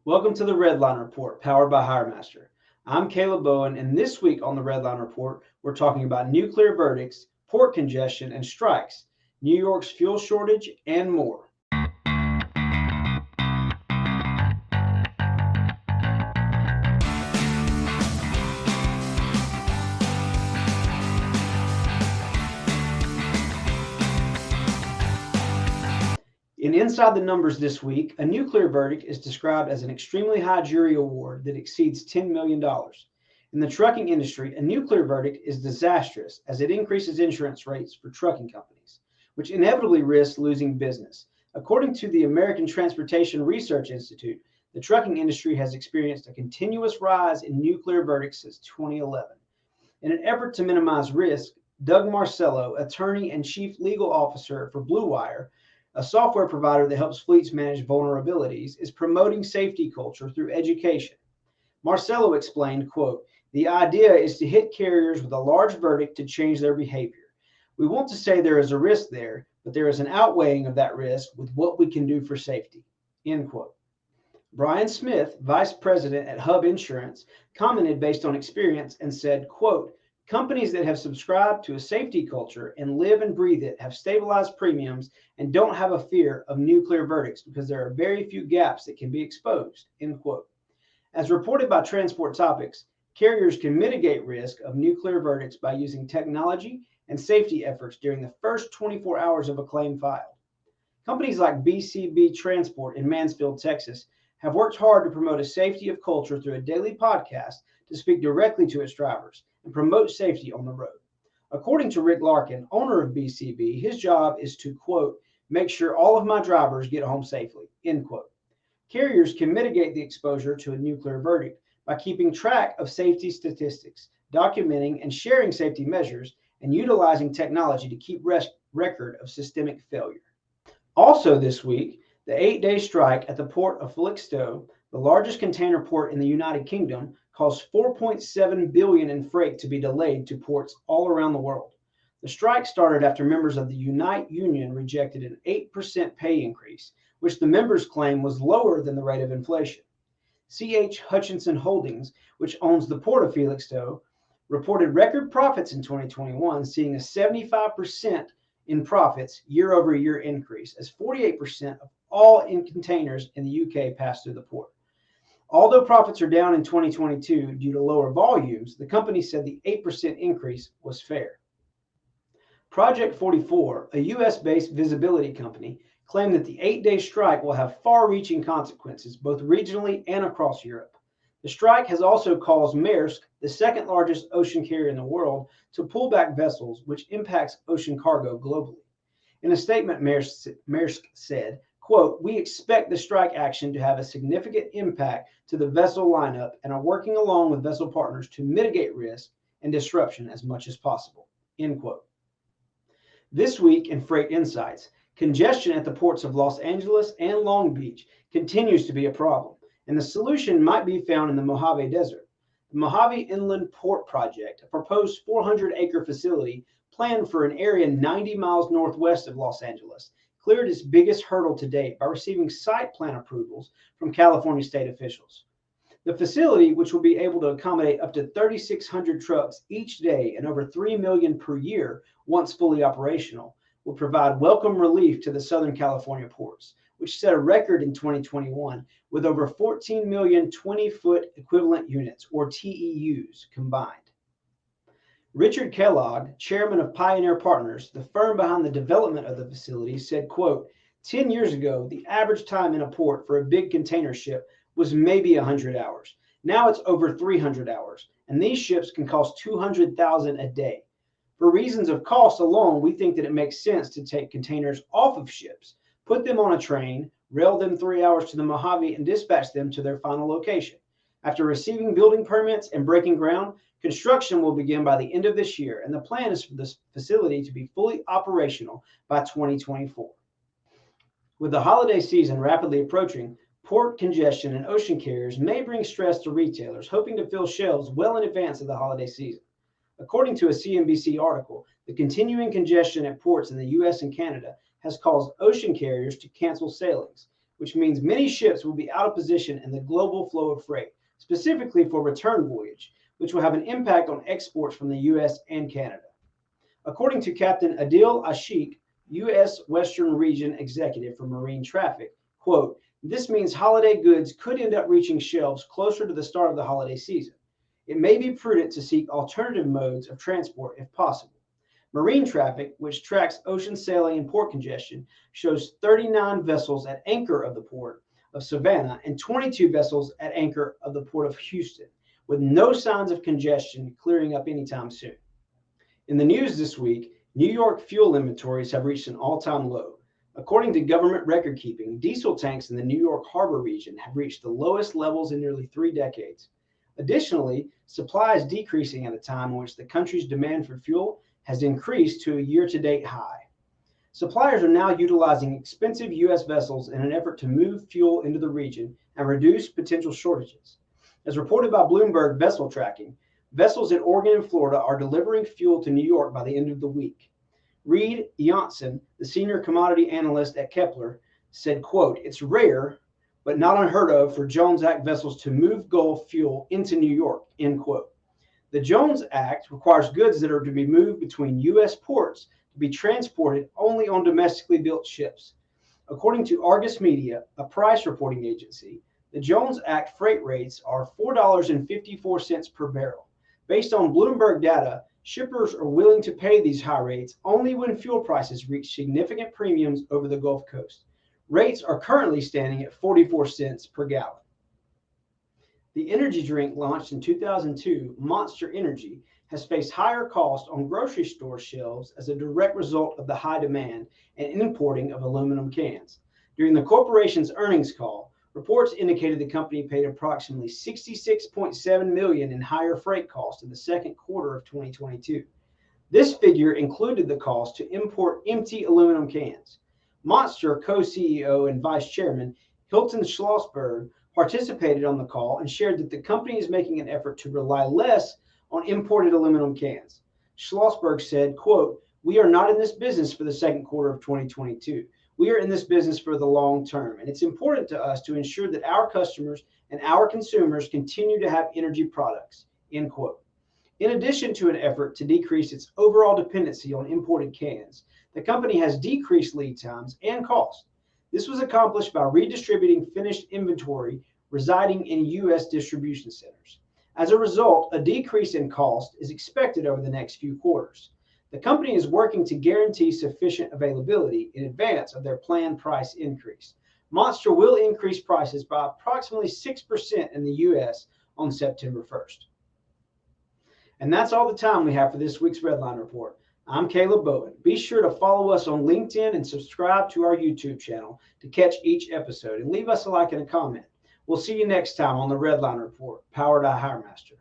Welcome to the Redline Report, powered by HireMaster. I'm Caleb Bowen, and this week on the Redline Report, we're talking about nuclear verdicts, port congestion and strikes, New York's fuel shortage, and more. In Inside the Numbers this week, a nuclear verdict is described as an extremely high jury award that exceeds $10 million. In the trucking industry, a nuclear verdict is disastrous as it increases insurance rates for trucking companies, which inevitably risks losing business. According to the American Transportation Research Institute, the trucking industry has experienced a continuous rise in nuclear verdicts since 2011. In an effort to minimize risk, Doug Marcello, attorney and chief legal officer for Blue Wire, a software provider that helps fleets manage vulnerabilities, is promoting safety culture through education. Marcello explained, quote, "The idea is to hit carriers with a large verdict to change their behavior. We want to say there is a risk there, but there is an outweighing of that risk with what we can do for safety," end quote. Brian Smith, vice president at Hub Insurance, commented based on experience and said, quote, "Companies that have subscribed to a safety culture and live and breathe it have stabilized premiums and don't have a fear of nuclear verdicts because there are very few gaps that can be exposed," end quote. As reported by Transport Topics, carriers can mitigate risk of nuclear verdicts by using technology and safety efforts during the first 24 hours of a claim filed. Companies like BCB Transport in Mansfield, Texas, have worked hard to promote a safety of culture through a daily podcast to speak directly to its drivers and promote safety on the road. According to Rick Larkin, owner of BCB, his job is to, quote, "make sure all of my drivers get home safely," end quote. Carriers can mitigate the exposure to a nuclear verdict by keeping track of safety statistics, documenting and sharing safety measures, and utilizing technology to keep record of systemic failure. Also this week, the 8-day strike at the port of Felixstowe, the largest container port in the United Kingdom, caused $4.7 billion in freight to be delayed to ports all around the world. The strike started after members of the Unite Union rejected an 8% pay increase, which the members claim was lower than the rate of inflation. C.H. Hutchinson Holdings, which owns the port of Felixstowe, reported record profits in 2021, seeing a 75% in profits year-over-year increase, as 48% of all in containers in the UK pass through the port. Although profits are down in 2022 due to lower volumes, the company said the 8% increase was fair. Project 44, a US-based visibility company, claimed that the 8-day strike will have far-reaching consequences both regionally and across Europe. The strike has also caused Maersk, the second largest ocean carrier in the world, to pull back vessels, which impacts ocean cargo globally. In a statement, Maersk said, quote, "We expect the strike action to have a significant impact to the vessel lineup and are working along with vessel partners to mitigate risk and disruption as much as possible," end quote. This week in Freight Insights, congestion at the ports of Los Angeles and Long Beach continues to be a problem, and the solution might be found in the Mojave Desert. The Mojave Inland Port Project, a proposed 400-acre facility planned for an area 90 miles northwest of Los Angeles, cleared its biggest hurdle to date by receiving site plan approvals from California state officials. The facility, which will be able to accommodate up to 3,600 trucks each day and over 3 million per year once fully operational, will provide welcome relief to the Southern California ports, which set a record in 2021 with over 14 million 20-foot equivalent units, or TEUs, combined. Richard Kellogg, chairman of Pioneer Partners, the firm behind the development of the facility, said, quote, 10 years ago, the average time in a port for a big container ship was maybe 100 hours. Now it's over 300 hours, and these ships can cost $200,000 a day. For reasons of cost alone, we think that it makes sense to take containers off of ships, put them on a train, rail them 3 hours to the Mojave, and dispatch them to their final location. After receiving building permits and breaking ground, construction will begin by the end of this year, and the plan is for this facility to be fully operational by 2024. With the holiday season rapidly approaching, port congestion and ocean carriers may bring stress to retailers hoping to fill shelves well in advance of the holiday season. According to a CNBC article, the continuing congestion at ports in the US and Canada has caused ocean carriers to cancel sailings, which means many ships will be out of position in the global flow of freight, specifically for return voyage, which will have an impact on exports from the U.S. and Canada. According to Captain Adil Ashik, U.S. Western Region Executive for Marine Traffic, quote, "This means holiday goods could end up reaching shelves closer to the start of the holiday season. It may be prudent to seek alternative modes of transport if possible." Marine traffic, which tracks ocean sailing and port congestion, shows 39 vessels at anchor of the port of Savannah and 22 vessels at anchor of the port of Houston, with no signs of congestion clearing up anytime soon. In the news this week, New York fuel inventories have reached an all-time low. According to government record keeping, diesel tanks in the New York Harbor region have reached the lowest levels in nearly 3 decades. Additionally, supply is decreasing at a time in which the country's demand for fuel has increased to a year-to-date high. Suppliers are now utilizing expensive U.S. vessels in an effort to move fuel into the region and reduce potential shortages. As reported by Bloomberg Vessel Tracking, vessels in Oregon and Florida are delivering fuel to New York by the end of the week. Reed Janssen, the senior commodity analyst at Kepler, said, quote, "It's rare, but not unheard of for Jones Act vessels to move Gulf fuel into New York," end quote. The Jones Act requires goods that are to be moved between U.S. ports to be transported only on domestically built ships. According to Argus Media, a price reporting agency, the Jones Act freight rates are $4.54 per barrel. Based on Bloomberg data, shippers are willing to pay these high rates only when fuel prices reach significant premiums over the Gulf Coast. Rates are currently standing at 44 cents per gallon. The energy drink launched in 2002, Monster Energy, has faced higher costs on grocery store shelves as a direct result of the high demand and importing of aluminum cans. During the corporation's earnings call, reports indicated the company paid approximately $66.7 million in higher freight costs in the second quarter of 2022. This figure included the cost to import empty aluminum cans. Monster co-CEO and vice chairman Hilton Schlossberg participated on the call and shared that the company is making an effort to rely less on imported aluminum cans. Schlossberg said, quote, "We are not in this business for the second quarter of 2022. We are in this business for the long term, and it's important to us to ensure that our customers and our consumers continue to have energy products," end quote. In addition to an effort to decrease its overall dependency on imported cans, the company has decreased lead times and cost. This was accomplished by redistributing finished inventory residing in U.S. distribution centers. As a result, a decrease in cost is expected over the next few quarters. The company is working to guarantee sufficient availability in advance of their planned price increase. Monster will increase prices by approximately 6% in the U.S. on September 1st. And that's all the time we have for this week's Redline Report. I'm Caleb Bowen. Be sure to follow us on LinkedIn and subscribe to our YouTube channel to catch each episode, and leave us a like and a comment. We'll see you next time on the Redline Report, powered by HireMaster.